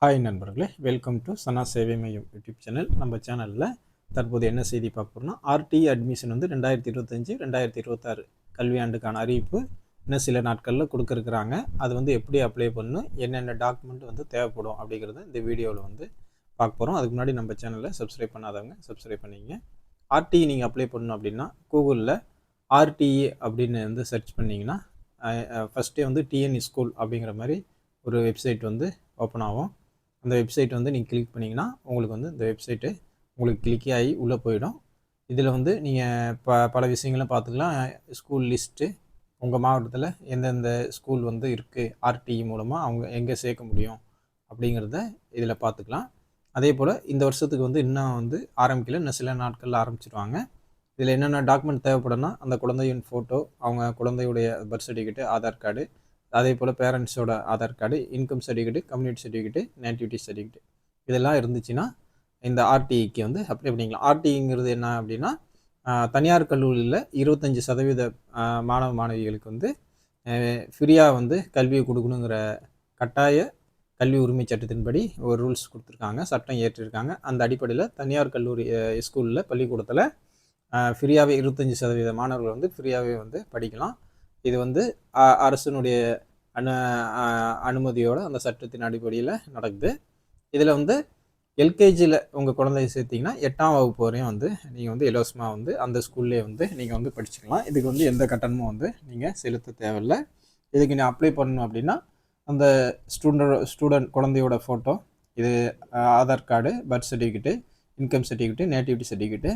Hi நண்பர்களே, welcome to சனா சேவை மையம் யூடியூப் சேனல். நம்ம சேனலில் தற்போது என்ன செய்தி பார்க்க போகிறோம்னா, ஆர்டிஇ அட்மிஷன் வந்து 2025-2026 கல்வியாண்டுக்கான அறிவிப்பு இன்னும் சில நாட்களில் கொடுக்குறாங்க. அது வந்து எப்படி அப்ளை பண்ணணும், என்னென்ன டாக்குமெண்ட் வந்து தேவைப்படும் அப்படிங்கிறத இந்த வீடியோவில் வந்து பார்க்க போகிறோம். அதுக்கு முன்னாடி நம்ம சேனலில் சப்ஸ்கிரைப் பண்ணாதவங்க சப்ஸ்கிரைப் பண்ணிங்க. ஆர்டிஇ நீங்கள் அப்ளை பண்ணணும் அப்படின்னா கூகுளில் ஆர்டிஇ அப்படின்னு வந்து சர்ச் பண்ணிங்கன்னா ஃபஸ்ட்டே வந்து டிஎன் ஸ்கூல் அப்படிங்கிற மாதிரி ஒரு வெப்சைட் வந்து ஓப்பன் ஆகும். அந்த வெப்சைட் வந்து நீங்கள் கிளிக் பண்ணிங்கன்னா உங்களுக்கு வந்து இந்த வெப்சைட்டு உங்களுக்கு கிளிக் ஆகி உள்ளே போயிடும். இதில் வந்து நீங்கள் பல விஷயங்களும் பார்த்துக்கலாம். ஸ்கூல் லிஸ்ட்டு, உங்கள் மாவட்டத்தில் எந்தெந்த ஸ்கூல் வந்து இருக்குது, ஆர்டிஇ மூலமாக அவங்க எங்கே சேர்க்க முடியும் அப்படிங்கிறத இதில் பார்த்துக்கலாம். அதே போல் இந்த வருஷத்துக்கு வந்து இன்னும் வந்து ஆரம்பிக்கல, இன்னும் சில நாட்களில் ஆரம்பிச்சிடுவாங்க. இதில் என்னென்ன டாக்குமெண்ட் தேவைப்படும்னா, அந்த குழந்தையின் ஃபோட்டோ, அவங்க குழந்தையுடைய பர்த் சர்டிஃபிகேட்டு, ஆதார் கார்டு, அதே போல் பேரண்ட்ஸோட Aadhaar card, income certificate, community certificate, nativity certificate இதெல்லாம் இருந்துச்சுன்னா இந்த ஆர்டிஇக்கு வந்து அப்ளை பண்ணிக்கலாம். ஆர்டிஇங்கிறது என்ன அப்படின்னா, தனியார் கல்லூரியில் 25% மாணவ மாணவிகளுக்கு வந்து ஃப்ரீயாக வந்து கல்வியை கொடுக்கணுங்கிற கட்டாய கல்வி உரிமை சட்டத்தின்படி ஒரு ரூல்ஸ் கொடுத்துருக்காங்க, சட்டம் ஏற்றிருக்காங்க. அந்த அடிப்படையில் தனியார் கல்லூரி ஸ்கூலில் பள்ளிக்கூடத்தில் ஃப்ரீயாகவே 25% மாணவர்கள் வந்து ஃப்ரீயாகவே வந்து படிக்கலாம். இது வந்து அரசினுடைய அனுமதியோட அந்த சட்டத்தின் அடிப்படையில் நடக்குது. இதில் வந்து எல்கேஜியில் உங்கள் குழந்தைய சேர்த்திங்கன்னா 8ஆம் வகுப்பு வரையும் வந்து நீங்கள் வந்து இலவசமாக வந்து அந்த ஸ்கூல்லே வந்து நீங்கள் வந்து படிச்சுக்கலாம். இதுக்கு வந்து எந்த கட்டணமும் வந்து நீங்கள் செலுத்த தேவையில்லை. இதுக்கு நீ அப்ளை பண்ணணும் அப்படின்னா அந்த ஸ்டூடெண்ட் குழந்தையோட ஃபோட்டோ, இது Aadhaar card, birth certificate, income certificate, nativity certificate,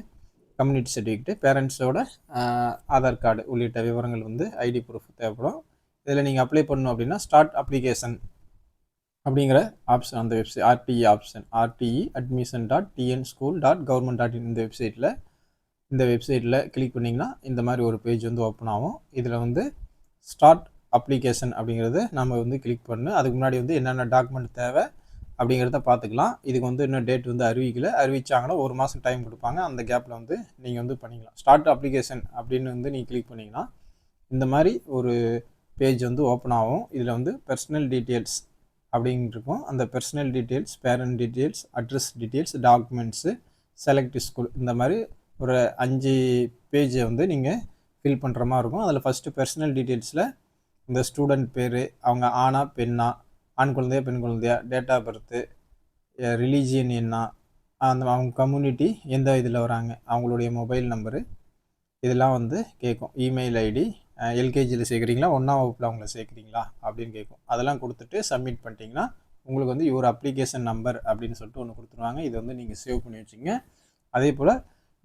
community certificate, பேரண்ட்ஸோட ஆதார் கார்டு உள்ளிட்ட விவரங்கள் வந்து ஐடி ப்ரூஃப் தேவைப்படும். இதில் நீங்கள் அப்ளை பண்ணணும் அப்படின்னா ஸ்டார்ட் அப்ளிகேஷன் அப்படிங்கிற ஆப்ஷன், அந்த website RTE option, RTE admission.tnschool.government.in இந்த வெப்சைட்டில் கிளிக் பண்ணிங்கன்னா இந்த மாதிரி ஒரு பேஜ் வந்து ஓப்பன் ஆகும். இதில் வந்து ஸ்டார்ட் அப்ளிகேஷன் அப்படிங்கிறது நம்ம வந்து கிளிக் பண்ணு. அதுக்கு முன்னாடி வந்து என்னென்ன டாக்குமெண்ட் தேவை அப்படிங்கிறத பார்த்துக்கலாம். இதுக்கு வந்து இன்னும் டேட் வந்து அறிவிச்சாங்கன்னா 1 மாதம் டைம் கொடுப்பாங்க. அந்த கேப்பில் வந்து நீங்கள் வந்து பண்ணிக்கலாம். ஸ்டார்ட் அப்ளிகேஷன் அப்படின்னு வந்து நீங்கள் கிளிக் பண்ணிங்கன்னா இந்த மாதிரி ஒரு பேஜ் வந்து ஓப்பன் ஆகும். இதில் வந்து பர்சனல் டீட்டெயில்ஸ் அப்படின்னு இருக்கும். அந்த personal details, parent details, address details, documents, select school, இந்த மாதிரி ஒரு 5 பேஜை வந்து நீங்கள் ஃபில் பண்ணுற மாதிரி இருக்கும். அதில் ஃபஸ்ட்டு பர்சனல் டீட்டெயில்ஸில் இந்த ஸ்டூடெண்ட் பேர், அவங்க ஆணா பெண்ணா, ஆண் குழந்தையா பெண் குழந்தையா, டேட் ஆஃப் பர்த்து, ரிலீஜியன் என்ன, அவங்க கம்யூனிட்டி எந்த இதில் வராங்க, அவங்களுடைய மொபைல் நம்பரு, இதெல்லாம் வந்து கேட்கும். இமெயில் ஐடி, எல்கேஜியில் சேர்க்குறீங்களா, 1ஆம் வகுப்பில் அவங்கள சேர்க்குறீங்களா அப்படின்னு கேட்கும். அதெல்லாம் கொடுத்துட்டு சப்மிட் பண்ணிட்டீங்கன்னா உங்களுக்கு வந்து ஒரு அப்ளிகேஷன் நம்பர் அப்படின்னு சொல்லிட்டு ஒன்று கொடுத்துருவாங்க. இது வந்து நீங்கள் சேவ் பண்ணி வச்சுங்க. அதே போல்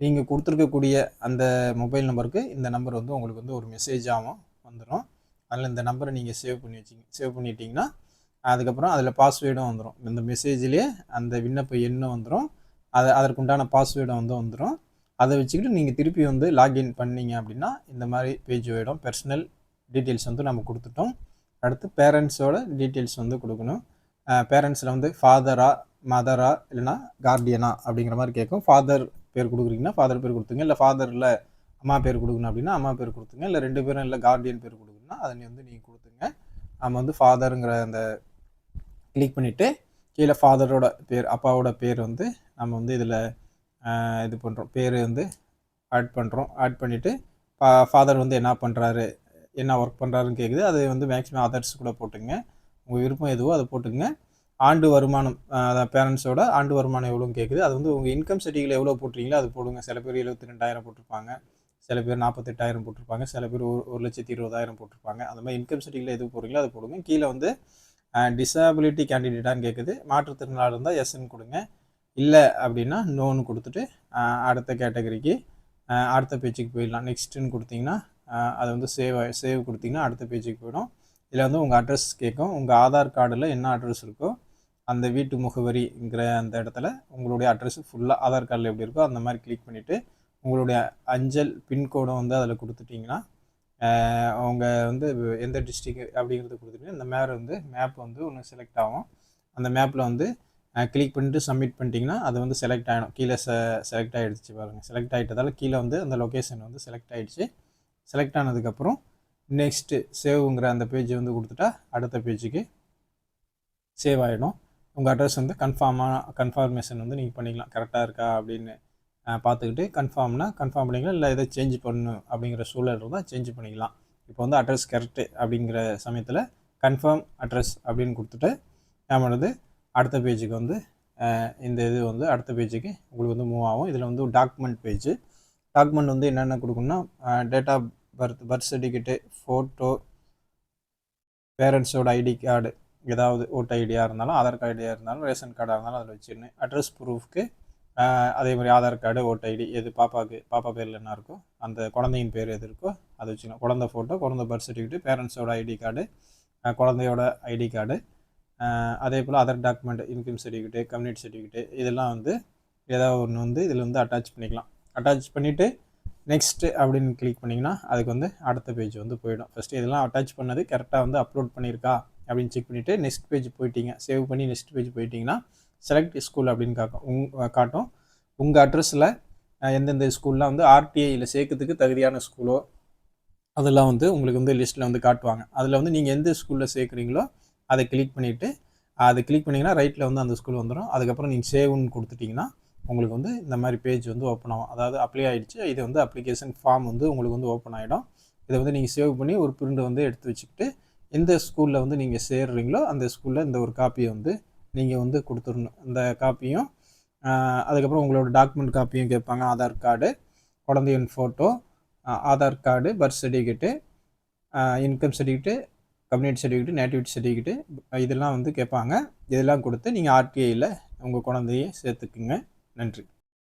நீங்கள் கொடுத்துருக்கக்கூடிய அந்த மொபைல் நம்பருக்கு இந்த நம்பர் வந்து உங்களுக்கு வந்து ஒரு மெசேஜாகவும் வந்துடும். அதில் இந்த நம்பரை நீங்கள் சேவ் பண்ணிட்டீங்கன்னா அதுக்கப்புறம் அதில் பாஸ்வேர்டும் வந்துடும். இந்த மெசேஜ்லேயே அந்த விண்ணப்ப எண்ணும் வந்துடும், அதற்குண்டான பாஸ்வேர்டும் வந்துடும். அதை வச்சுக்கிட்டு நீங்கள் திருப்பி வந்து லாகின் பண்ணிங்க அப்படின்னா இந்த மாதிரி பேஜ் போயிடும். பர்சனல் டீட்டெயில்ஸ் வந்து நம்ம கொடுத்துட்டோம். அடுத்து பேரண்ட்ஸோட டீட்டெயில்ஸ் வந்து கொடுக்கணும். பேரண்ட்ஸில் வந்து ஃபாதரா, மதரா, இல்லைனா கார்டியனா அப்படிங்கிற மாதிரி கேட்கும். ஃபாதர் பேர் கொடுக்குறீங்கன்னா ஃபாதர் பேர் கொடுத்துங்க, இல்லை ஃபாதர் இல்லை அம்மா பேர் கொடுக்கணும் அப்படின்னா அம்மா பேர் கொடுத்துங்க, இல்லை 2 பேரும் இல்லை கார்டியன் பேர் கொடுக்கணும்னா அதை வந்து நீங்கள் கொடுத்துங்க. நம்ம வந்து ஃபாதருங்கிற அந்த கிளிக் பண்ணிவிட்டு கீழே ஃபாதரோட பேர், அப்பாவோட பேர் வந்து நம்ம வந்து இதில் இது பண்ணுறோம், பேர் வந்து ஆட் பண்ணுறோம். ஆட் பண்ணிவிட்டு ஃபாதர் வந்து என்ன பண்ணுறாரு, என்ன ஒர்க் பண்ணுறாருன்னு கேட்குது. அது வந்து மேக்ஸிமம் அதர்ஸ் கூட போட்டுங்க, உங்கள் விருப்பம் எதுவோ அதை போட்டுங்க. ஆண்டு வருமானம், பேரண்ட்ஸோட ஆண்டு வருமானம் எவ்வளோன்னு கேட்குது. அது வந்து உங்கள் இன்கம் சர்டிஃபிகேட் எவ்வளோ போட்டுறீங்களோ அது போடுங்க. சில பேர் 72,000 போட்டிருப்பாங்க, சில பேர் 48,000 போட்டிருப்பாங்க, சில பேர் 1,20,000 போட்டிருப்பாங்க. அந்த மாதிரி இன்கம் சர்டிஃபிகேட் எது போடுறீங்களோ அதை போடுங்க. கீழே வந்து டிசபிலிட்டி கேண்டிடேட்டான்னு கேட்குது. மாற்றுத்திறனாளர் இருந்தால் எஸ்ன்னு கொடுங்க, இல்லை அப்படின்னா நோன்னு கொடுத்துட்டு அடுத்த கேட்டகரிக்கு அடுத்த பேஜுக்கு போயிடலாம். நெக்ஸ்ட்டுன்னு கொடுத்தீங்கன்னா அதை வந்து சேவ் கொடுத்தீங்கன்னா அடுத்த பேஜுக்கு போயிடும். இதில் வந்து உங்கள் அட்ரஸ் கேட்கும். உங்கள் ஆதார் கார்டில் என்ன அட்ரஸ் இருக்கோ அந்த வீட்டு முகவரிங்கிற அந்த இடத்துல உங்களுடைய அட்ரஸ் ஃபுல்லாக ஆதார் கார்டில் எப்படி இருக்கோ அந்த மாதிரி கிளிக் பண்ணிவிட்டு உங்களுடைய அஞ்சல் பின்கோடை வந்து அதில் கொடுத்துட்டிங்கன்னா அவங்க வந்து எந்த டிஸ்ட்ரிக் அப்படிங்கிறது கொடுத்துட்டு இந்த மேப் வந்து ஒன்று செலக்ட் ஆகும். அந்த மேப்பில் வந்து கிளிக் பண்ணிட்டு சப்மிட் பண்ணிட்டீங்கன்னா அது வந்து செலக்ட் ஆகிடும். கீழே செலக்ட் ஆகிடுச்சு பாருங்கள். செலக்ட் ஆகிட்டதால் கீழே வந்து அந்த லொக்கேஷன் வந்து செலக்ட் ஆகிடுச்சு. செலக்ட் ஆனதுக்கப்புறம் நெக்ஸ்ட்டு சேவுங்கிற அந்த பேஜ் வந்து கொடுத்துட்டா அடுத்த பேஜுக்கு சேவ் ஆகிடும். உங்கள் அட்ரஸ் வந்து கன்ஃபர்மேஷன் வந்து நீங்கள் பண்ணிக்கலாம் கரெக்டாக இருக்கா அப்படின்னு பார்த்துக்கிட்டு கன்ஃபார்ம் பண்ணிக்கலாம். இல்லை எதை சேஞ்ச் பண்ணணும் அப்படிங்கிற சூழல் இருந்தால் சேஞ்ச் பண்ணிக்கலாம். இப்போ வந்து அட்ரஸ் கரெக்டு அப்படிங்கிற சமயத்தில் கன்ஃபார்ம் அட்ரஸ் அப்படின்னு கொடுத்துட்டு நம்மளது அடுத்த பேஜுக்கு வந்து இந்த இது வந்து அடுத்த பேஜுக்கு உங்களுக்கு வந்து மூவ் ஆகும். இதில் வந்து டாக்குமெண்ட் பேஜு. டாக்குமெண்ட் வந்து என்னென்ன கொடுக்கணும்னா date of birth certificate, photo, பேரண்ட்ஸோட ஐடி கார்டு, ஏதாவது ஓட்டு ஐடியாக இருந்தாலும் ஆதார் கார்டு ஐடியாக இருந்தாலும் ரேஷன் கார்டாக இருந்தாலும் அதில் வச்சிடணும். அட்ரஸ் ப்ரூஃப்க்கு அதே மாதிரி ஆதார் கார்டு, ஓட்டு ஐடி, எது பாப்பா பேரில் என்ன இருக்கோ அந்த குழந்தையின் பேர் எது இருக்கோ அதை வச்சுக்கணும். குழந்தை ஃபோட்டோ, குழந்தை பர்த் சர்டிஃபிகேட், பேரண்ட்ஸோட ஐடி கார்டு, குழந்தையோட ஐடி கார்டு, அதே போல் other document, income certificate, community certificate, இதெல்லாம் வந்து ஏதாவது ஒன்று வந்து இதில் வந்து அட்டாச் பண்ணிக்கலாம். அட்டாச் பண்ணிவிட்டு நெக்ஸ்ட்டு அப்படின்னு கிளிக் பண்ணிங்கன்னா அதுக்கு வந்து அடுத்த பேஜ் வந்து போயிடும். ஃபஸ்ட்டு இதெல்லாம் அட்டாச் பண்ணது கரெக்டாக வந்து அப்லோட் பண்ணியிருக்கா அப்படின்னு செக் பண்ணிவிட்டு நெக்ஸ்ட் பேஜ் போயிட்டீங்க. சேவ் பண்ணி நெக்ஸ்ட் பேஜ் போயிட்டிங்கன்னா செலக்ட் ஸ்கூல் அப்படின்னு காட்டும். உங்கள் அட்ரஸில் எந்தெந்த ஸ்கூல்லாம் வந்து ஆர்டிஐயில் சேர்க்கறதுக்கு தகுதியான ஸ்கூலோ அதெல்லாம் வந்து உங்களுக்கு வந்து லிஸ்ட்டில் வந்து காட்டுவாங்க. அதில் வந்து நீங்கள் எந்த ஸ்கூலில் சேர்க்குறீங்களோ அதை கிளிக் பண்ணிவிட்டு அதை கிளிக் பண்ணிங்கன்னா ரைட்டில் வந்து அந்த ஸ்கூல் வந்துடும். அதுக்கப்புறம் நீங்கள் சேவ்னு கொடுத்துட்டிங்கன்னா உங்களுக்கு வந்து இந்த மாதிரி பேஜ் வந்து ஓப்பன் ஆகும். அதாவது அப்ளை ஆகிடுச்சு. இது வந்து அப்ளிகேஷன் ஃபார்ம் வந்து உங்களுக்கு வந்து ஓப்பன் ஆகிடும். இதை வந்து நீங்கள் சேவ் பண்ணி ஒரு பிரிண்ட் வந்து எடுத்து வச்சுக்கிட்டு எந்த ஸ்கூலில் வந்து நீங்கள் சேர்றீங்களோ அந்த ஸ்கூலில் இந்த ஒரு காப்பியை வந்து நீங்கள் வந்து கொடுத்துடணும். இந்த காப்பியும் அதுக்கப்புறம் உங்களோட டாக்குமெண்ட் காப்பியும் கேட்பாங்க. ஆதார் கார்டு, குழந்தையின் photo, Aadhaar card, birth certificate, income certificate, community certificate, nativity certificate, இதெல்லாம் வந்து கேட்பாங்க. இதெல்லாம் கொடுத்து நீங்கள் ஆர்டிஐயில் உங்கள் குழந்தையை சேர்த்துக்குங்க. நன்றி.